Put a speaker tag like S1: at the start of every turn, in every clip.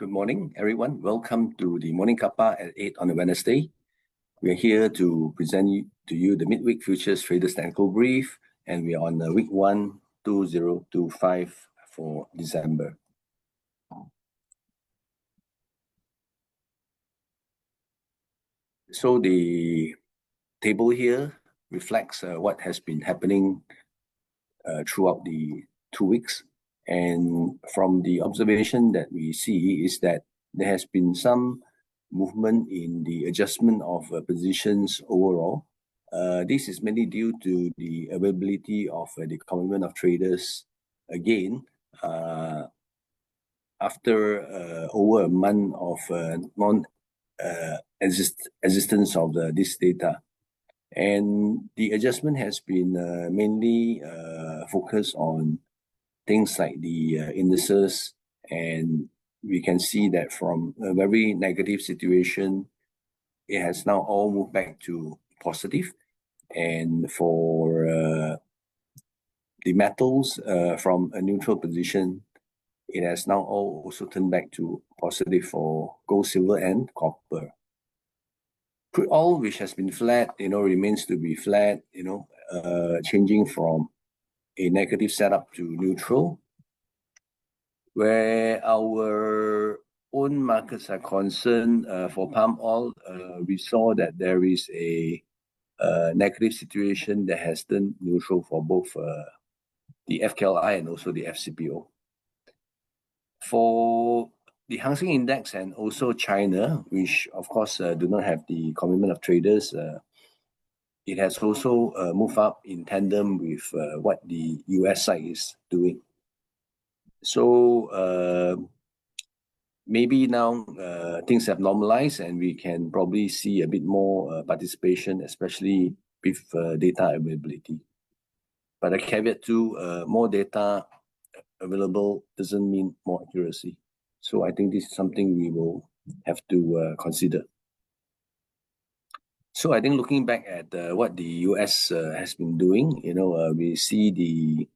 S1: Good morning, everyone. Welcome to the Morning Kappa at 8 on a Wednesday. We are here to present to you the Midweek Futures Traders Technical Brief, and we are on week 1, 2025 for December. So the table here reflects what has been happening throughout the 2 weeks. And from the observation that we see is that there has been some movement in the adjustment of positions overall. This is mainly due to the availability of the commitment of traders again after over a month of existence of this data. And the adjustment has been mainly focused on things like the indices, and we can see that from a very negative situation, it has now all moved back to positive. And for the metals, from a neutral position, it has now all also turned back to positive for gold, silver, and copper. Crude oil, which has been flat, remains to be flat, changing from a negative setup to neutral. Where our own markets are concerned, for palm oil, we saw that there is a negative situation that has turned neutral for both the FKLI and also the FCPO. For the Hang Seng Index and also China, which of course do not have the commitment of traders, it has also moved up in tandem with what the US side is doing. So maybe now things have normalized and we can probably see a bit more participation, especially with data availability. But a caveat to more data available doesn't mean more accuracy. So I think this is something we will have to consider. So I think looking back at what the US has been doing, we see the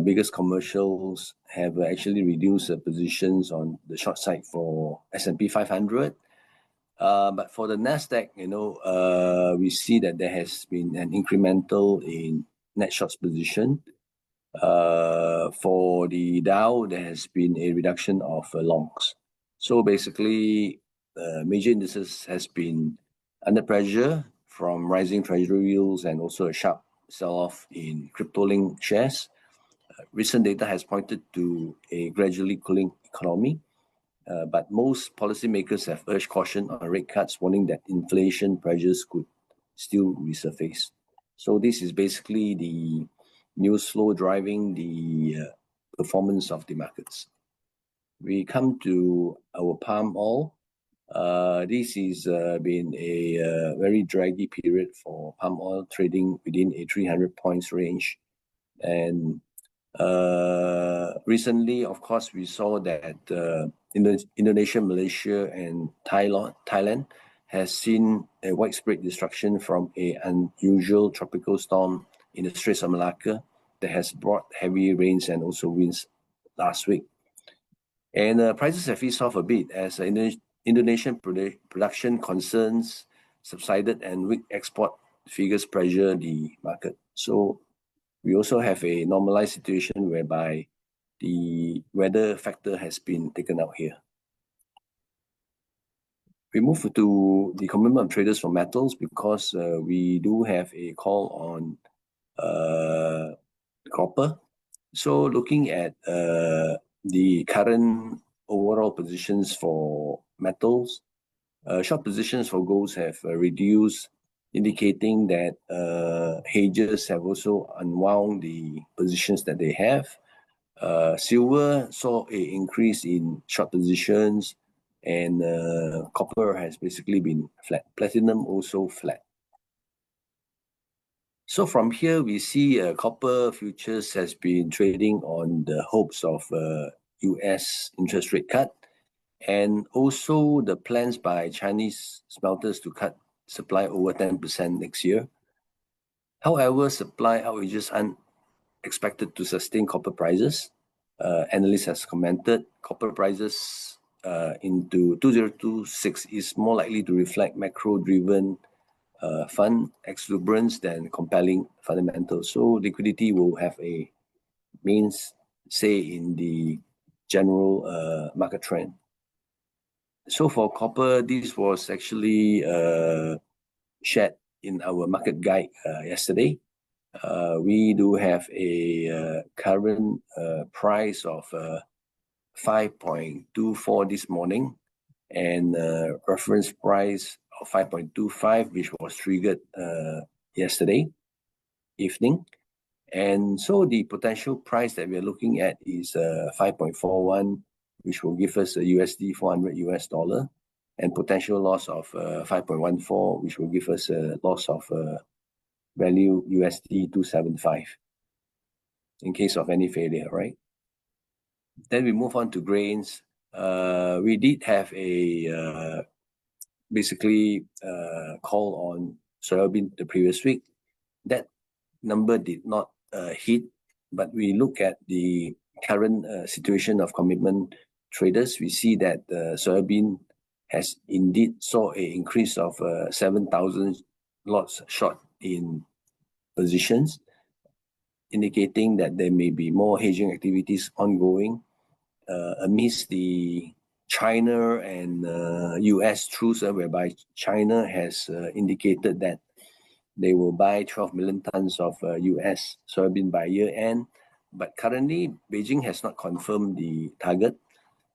S1: biggest commercials have actually reduced positions on the short side for S&P 500. But for the Nasdaq, we see that there has been an incremental in net shorts position. For the Dow, there has been a reduction of longs. So basically, major indices has been under pressure from rising treasury yields and also a sharp sell-off in crypto-linked shares. Recent data has pointed to a gradually cooling economy, but most policymakers have urged caution on rate cuts, warning that inflation pressures could still resurface. So this is basically the news flow driving the performance of the markets. We come to our palm oil. This has been a very draggy period for palm oil, trading within a 300 points range. And recently, of course, we saw that Indonesia, Malaysia, and Thailand has seen a widespread destruction from an unusual tropical storm in the Straits of Malacca that has brought heavy rains and also winds last week. And prices have eased off a bit as Indonesian production concerns subsided and weak export figures pressure the market. So we also have a normalized situation whereby the weather factor has been taken out here. We move to the commitment of traders for metals because we do have a call on copper. So looking at the current overall positions for metals, short positions for golds have reduced, indicating that hedgers have also unwound the positions that they have. Silver saw an increase in short positions, and copper has basically been flat. Platinum also flat. So from here, we see copper futures has been trading on the hopes of US interest rate cut, and also the plans by Chinese smelters to cut supply over 10% next year. However, supply outages aren't expected to sustain copper prices. Analysts has commented copper prices into 2026 is more likely to reflect macro-driven fund exuberance than compelling fundamentals. So liquidity will have a main say in the general market trend. So for copper, this was actually shared in our market guide yesterday. We do have a current price of 5.24 this morning, and reference price of 5.25, which was triggered yesterday evening. And so the potential price that we're looking at is 5.41, which will give us a USD 400 US dollar, and potential loss of 5.14, which will give us a loss of value USD 275 in case of any failure, right? Then we move on to grains. We did have a basically call on soybean the previous week. That number did not hit, but we look at the current situation of commitment traders. We see that soybean has indeed saw an increase of 7,000 lots short in positions, indicating that there may be more hedging activities ongoing amidst the China and US truce, whereby China has indicated that they will buy 12 million tons of US soybean by year end. But currently, Beijing has not confirmed the target.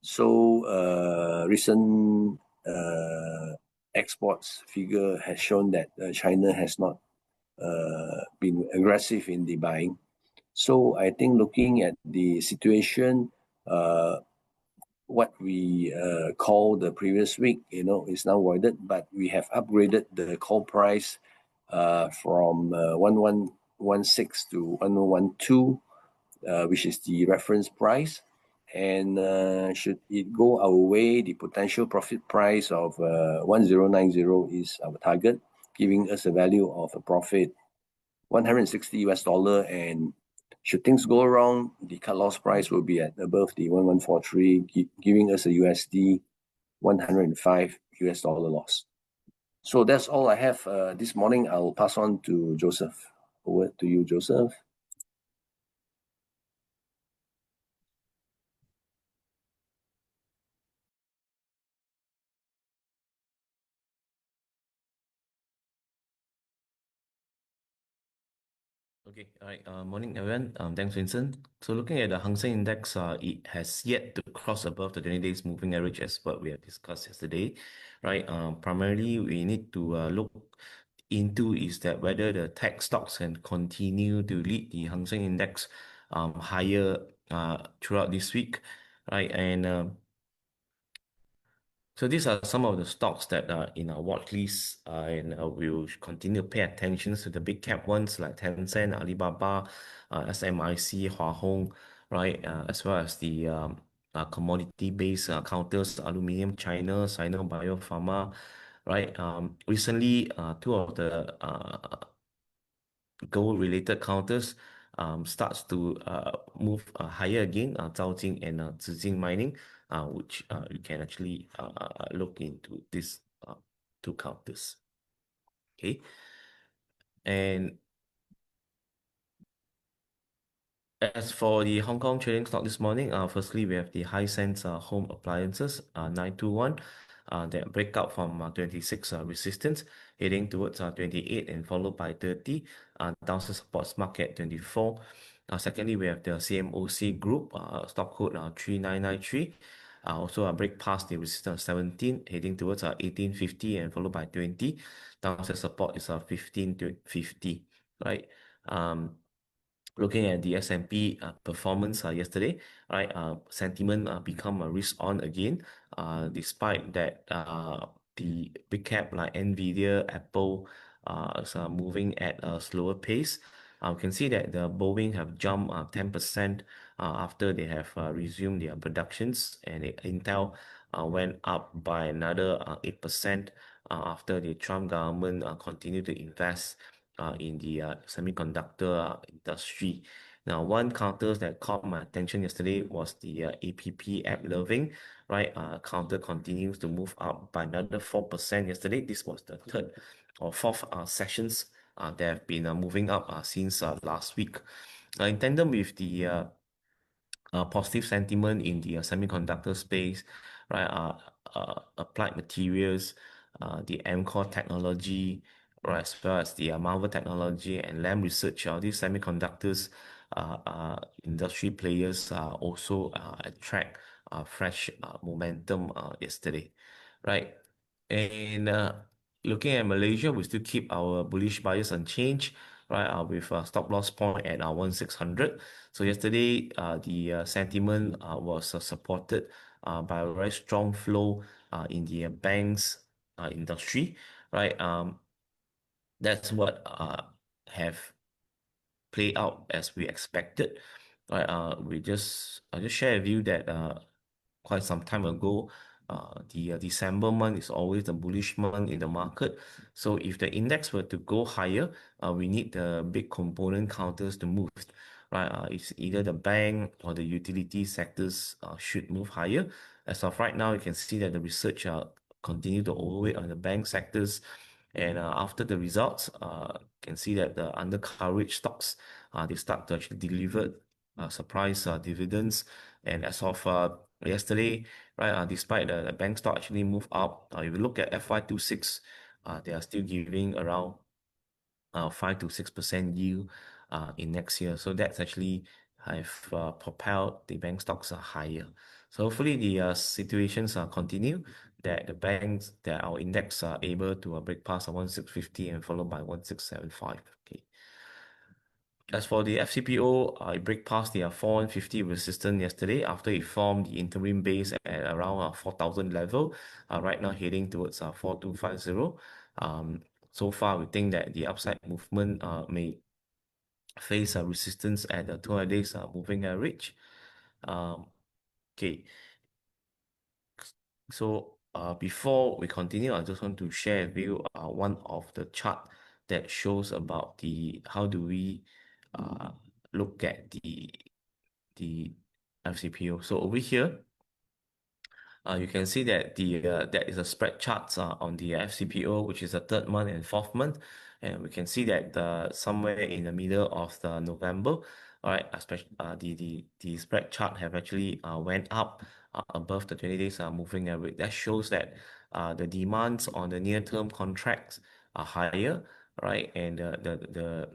S1: So recent exports figure has shown that China has not been aggressive in the buying. So I think looking at the situation, what we called the previous week, is now voided, but we have upgraded the call price from 1116 to 1112, which is the reference price. And should it go our way, the potential profit price of 1090 is our target, giving us a value of a profit 160 US dollar. And should things go wrong, the cut loss price will be at above the 1143, giving us a USD 105 US dollar loss. So that's all I have this morning. I'll pass on to Joseph. Over to you, Joseph.
S2: Okay, all right. Morning, everyone. Thanks, Vincent. So looking at the Hang Seng Index, it has yet to cross above the 20 days moving average as what we have discussed yesterday, right? Primarily, we need to look into is that whether the tech stocks can continue to lead the Hang Seng Index higher throughout this week, right? And so these are some of the stocks that are in our watch list, and we'll continue to pay attention to the big cap ones like Tencent, Alibaba, SMIC, Hua Hong, right, as well as the commodity-based counters, aluminium, China, Sino Biopharma, right. Recently, two of the gold-related counters starts to move higher again, Zhaojing and Zijin Mining, which you can actually look into these two counters. Okay, and as for the Hong Kong trading stock this morning, firstly we have the Hisense Home Appliances 921 that break out from 26 resistance, heading towards 28 and followed by 30. Downside supports market 24. Secondly, we have the CMOC Group stock code 3993. Also a break past the resistance 17, heading towards 1850 and followed by 20. Downside support is 15 to 50, right? Looking at the S&P performance yesterday, right? Sentiment become a risk on again, despite that the big cap like Nvidia, Apple is moving at a slower pace. You can see that the Boeing have jumped 10% after they have resumed their productions, and Intel went up by another 8% after the Trump government continued to invest in the semiconductor industry. Now, one counter that caught my attention yesterday was the APP app loving, right? Counter continues to move up by another 4% yesterday. This was the third or fourth sessions that have been moving up since last week. In tandem with the positive sentiment in the semiconductor space, right? Applied materials, the MCore technology, right, as well as the Marvel technology and Lam Research. These semiconductors industry players also attract fresh momentum yesterday, right? And looking at Malaysia, we still keep our bullish bias unchanged, right? With a stop loss point at 1600. So yesterday, the sentiment was supported by a very strong flow in the banks industry, right? That's what have played out as we expected, right? I just share with you that quite some time ago, the December month is always the bullish month in the market. So if the index were to go higher, we need the big component counters to move, right? It's either the bank or the utility sectors should move higher. As of right now, you can see that the research continue to overweight on the bank sectors. And after the results, you can see that the under coverage stocks, they start to actually deliver surprise dividends. And as of yesterday, right, despite the bank stock actually move up, if you look at FY26, they are still giving around 5 to 6% yield in next year. So that's actually have propelled the bank stocks higher. So hopefully the situations continue that the banks that our index are able to break past 1650 and followed by 1675. Okay. As for the FCPO, it break past the 4150 resistance yesterday after it formed the interim base at around 4000 level. Right now heading towards 4250. So far, we think that the upside movement may face a resistance at the 200 days moving average. Okay, so before we continue, I just want to share with you one of the chart that shows about the how do we look at the FCPO. So over here, you can see that that is a spread charts on the FCPO, which is the third month and fourth month, and we can see that somewhere in the middle of the November, all right, especially the spread chart have actually went up above the 20 days moving average. That shows that the demands on the near term contracts are higher, right, and the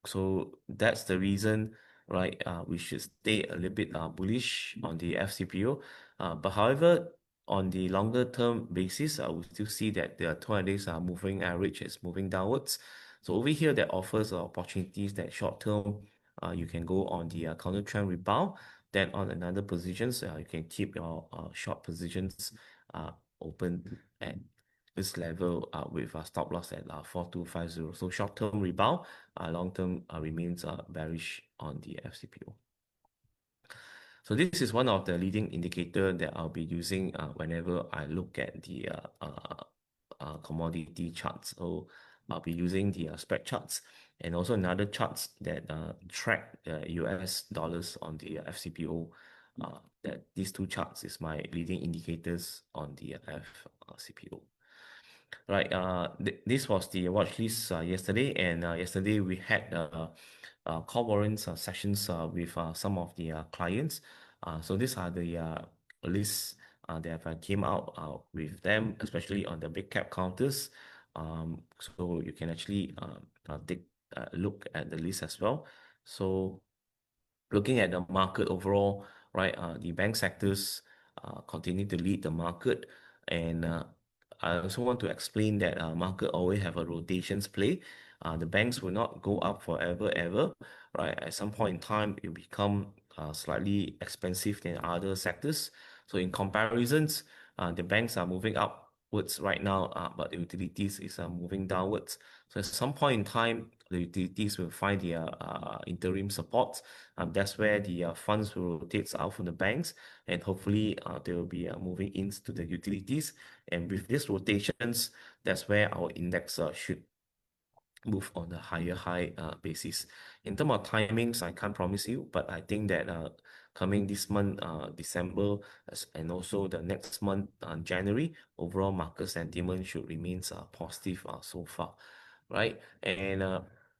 S2: so that's the reason, right? We should stay a little bit bullish on the FCPO. But however, on the longer term basis, we still see that the 200 days moving average is moving downwards. So over here, that offers opportunities that short term, you can go on the counter trend rebound. Then on another positions, you can keep your short positions open at this level with a stop loss at 4250. So short term rebound, long term remains bearish on the FCPO. So this is one of the leading indicator that I'll be using whenever I look at the commodity charts. So I'll be using the spread charts and also another charts that track US dollars on the FCPO. That these two charts is my leading indicators on the FCPO. Right, this was the watch list yesterday, and yesterday we had call warrants sessions with some of the clients. So these are the lists that have came out with them, especially on the big cap counters. So you can actually take a look at the list as well. So looking at the market overall, right, the bank sectors continue to lead the market, and I also want to explain that market always have a rotations play. The banks will not go up forever, ever, right? At some point in time, it become slightly expensive than other sectors. So in comparisons, the banks are moving upwards right now, but the utilities is moving downwards. So at some point in time, the utilities will find their interim support. That's where the funds will rotate out from the banks, and hopefully they will be moving into the utilities. And with these rotations, that's where our index should move on a higher high basis. In terms of timings, I can't promise you, but I think that coming this month, December, and also the next month, January, overall market sentiment should remain positive so far, right? And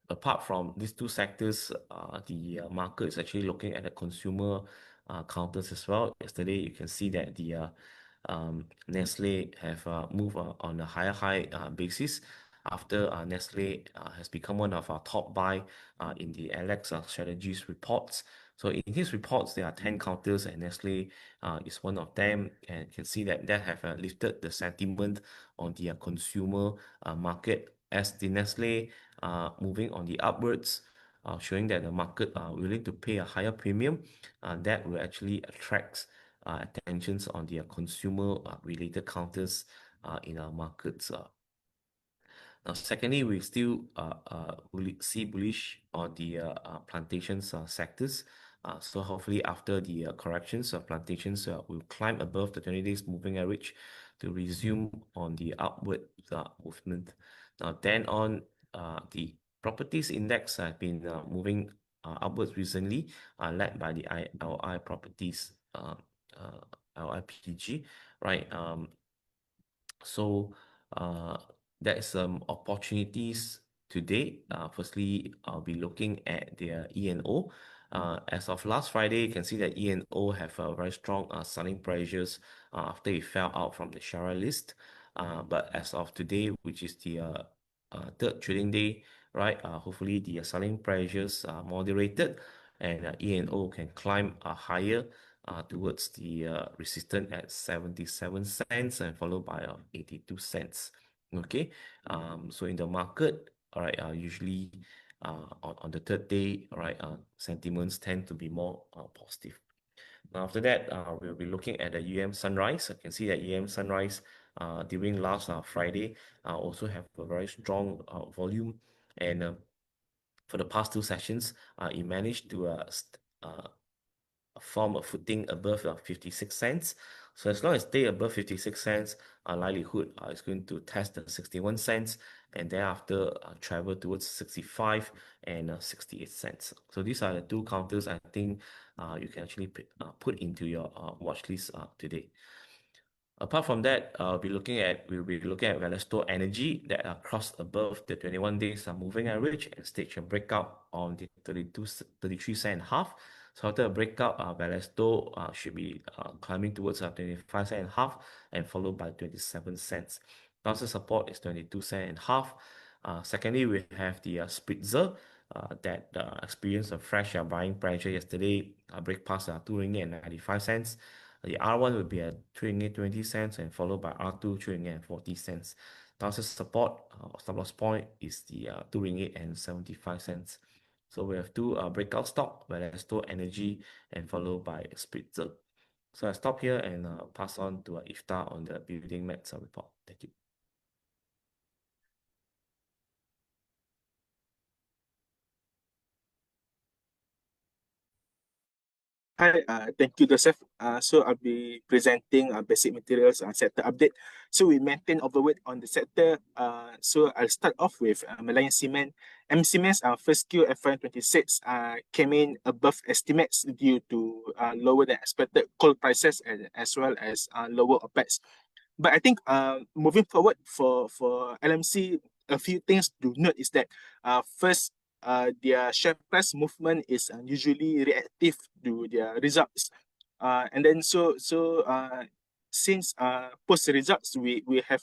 S2: apart from these two sectors, the market is actually looking at the consumer counters as well. Yesterday, you can see that the Nestle have moved on a higher high basis after Nestle has become one of our top buy in the Alex strategies reports. So in these reports, there are 10 counters and Nestle is one of them. And you can see that have lifted the sentiment on the consumer market as the Nestle moving on the upwards, showing that the market are willing to pay a higher premium. That will actually attract attentions on the consumer related counters in our markets. Now, secondly, we still see bullish on the plantations sectors. So hopefully after the corrections of plantations will climb above the 20 days moving average to resume on the upward movement. Now then on the properties index have been moving upwards recently, led by the LI properties, LIPG, right? So there is some opportunities today. Firstly, I'll be looking at their E&O. As of last Friday, you can see that E&O have very strong selling pressures after it fell out from the Shara list. But as of today, which is the third trading day, right? Hopefully the selling pressures are moderated and E&O can climb higher towards the resistance at 77 cents and followed by 82 cents. Okay, so in the market, all right, usually on the third day, all right, sentiments tend to be more positive. Now after that, we'll be looking at the UM Sunrise. I can see that UM Sunrise during last Friday also have a very strong volume, and for the past two sessions, it managed to form a footing above 56 cents. So as long as stay above 56 cents, likelihood is going to test the 61 cents and thereafter travel towards 65 and 68 cents. So these are the two counters I think you can actually put into your watch list today. Apart from that, we'll be looking at Valesto Energy that are crossed above the 21 days moving average and stage a breakout on the 33 cent and half. So after a breakout, Valesto should be climbing towards 25 cent and half and followed by 27 cents. Downside support is 22 cent and half. Secondly, we have the Spritzer that experienced a fresh buying pressure yesterday, break past 2 ringgit and 95 cents. The R1 will be at 3 ringgit 20 cents and followed by R2 3 ringgit and 40 cents. Downside support stop loss point is the 2 ringgit and 75 cents. So we have two breakout stock, Valesto Energy and followed by Spritzer. So I stop here and pass on to Iftaar on the building mats report. Thank you.
S3: Hi, thank you, Joseph. So I'll be presenting basic materials sector update. So we maintain overweight on the sector. So I'll start off with Malayan Cement. MCM's first Q FY26 came in above estimates due to lower than expected coal prices and as well as lower OPEX. But I think moving forward for LMC, a few things to note is that first, their share price movement is usually reactive to their results. And then since post results, we have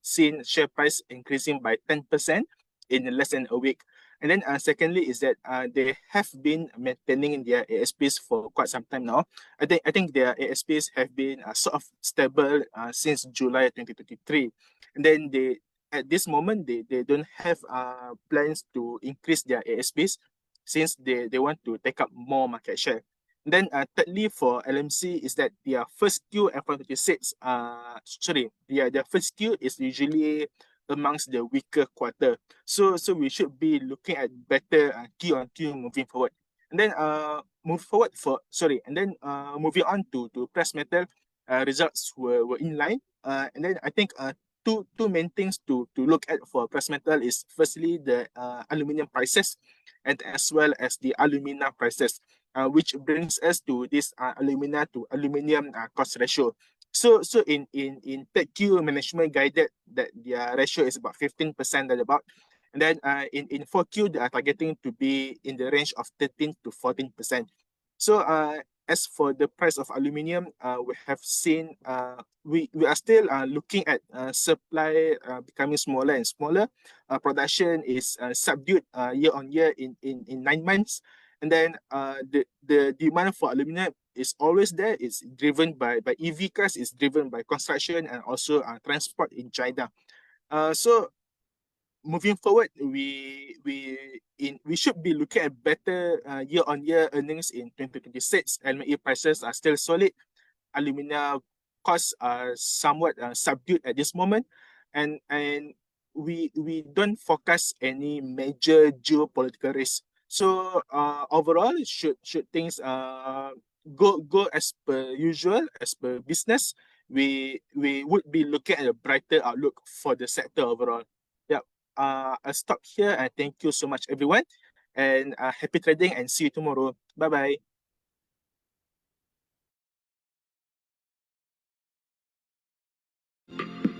S3: seen share price increasing by 10% in less than a week. And then secondly is that they have been maintaining their ASPs for quite some time now. I think their ASPs have been sort of stable since July 2023. And then at this moment, they don't have plans to increase their ASPs since they want to take up more market share. And then thirdly for LMC is that their first Q FY26, their first Q is usually amongst the weaker quarter. So we should be looking at better Q on Q moving forward. And then moving on to press metal, results were in line. And then I think two main things to look at for precious metal is firstly the aluminum prices, and as well as the alumina prices, which brings us to this alumina to aluminium cost ratio. So in TechQ, management guided that their ratio is about 15% at about, and then in 4Q they are targeting to be in the range of 13 to 14%. So as for the price of aluminium, we have seen we are still looking at supply becoming smaller and smaller. Production is subdued year on year in 9 months, and then the demand for aluminium is always there. It's driven by EV cars, it's driven by construction and also transport in China. So moving forward, we should be looking at better year-on-year earnings in 2026. LME prices are still solid. Alumina costs are somewhat subdued at this moment, and we don't forecast any major geopolitical risk. So overall, should things go as per usual, as per business, we would be looking at a brighter outlook for the sector overall. Yeah. I'll stop here and thank you so much, everyone. And happy trading and see you tomorrow. Bye bye.